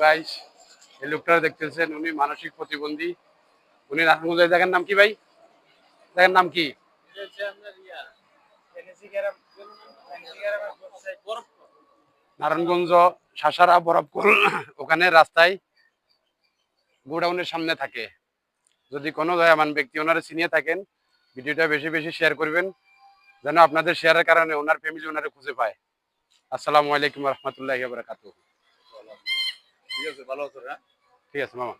Guys, এই লোকটা দেখতেছেন, উনি মানসিক প্রতিবন্ধী। উনি নারায়ণগঞ্জের জায়গার নাম কি ভাই? জায়গার নাম কি? নারায়ণগঞ্জ শাসারা বরফকুল ওখানে রাস্তায় গোডাউনের সামনে থাকে। যদি কোনো দয়াবান ব্যক্তি ওনারা চিনিয়ে থাকেন, ভিডিওটা বেশি বেশি শেয়ার করবেন, যেন আপনাদের শেয়ারের কারণে ওনার ফ্যামিলি ওনারে খুঁজে পায়। আসসালামু আলাইকুম রহমতুল্লাহি ওয়া বারাকাতুহু। ঠিক আছে, ভালো আছো? ঠিক আছে মামা।